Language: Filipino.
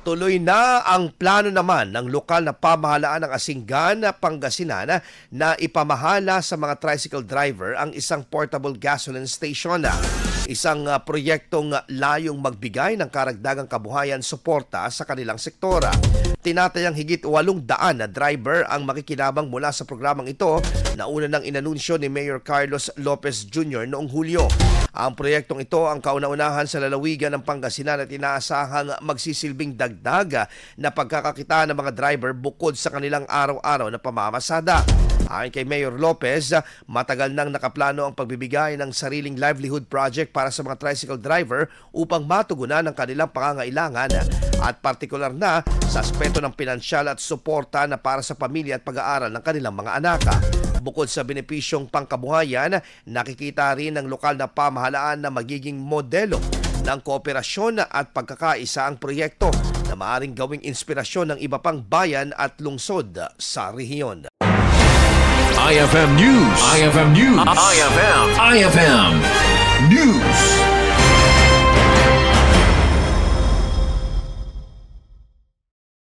Tuloy na ang plano naman ng lokal na pamahalaan ng Asinggan, Pangasinan na ipamahala sa mga tricycle driver ang isang portable gasoline station. Isang proyektong layong magbigay ng karagdagang kabuhayan suporta sa kanilang sektora. Tinatayang higit 800 na driver ang makikinabang mula sa programang ito na una nang inanunsyo ni Mayor Carlos Lopez Jr. noong Hulyo. Ang proyektong ito ang kauna-unahan sa lalawigan ng Pangasinan at inaasahang magsisilbing dagdag na pagkakakita ng mga driver bukod sa kanilang araw-araw na pamamasada. Ayon kay Mayor Lopez, matagal nang nakaplano ang pagbibigay ng sariling livelihood project para sa mga tricycle driver upang matugunan ang kanilang pangangailangan at partikular na sa aspeto ng pinansyal at suporta na para sa pamilya at pag-aaral ng kanilang mga anak. Bukod sa benepisyong pangkabuhayan, nakikita rin ng lokal na pamahalaan na magiging modelo ng kooperasyon at pagkakaisa ang proyekto na maaaring gawing inspirasyon ng iba pang bayan at lungsod sa rehiyon. IFM News. IFM News. IFM News.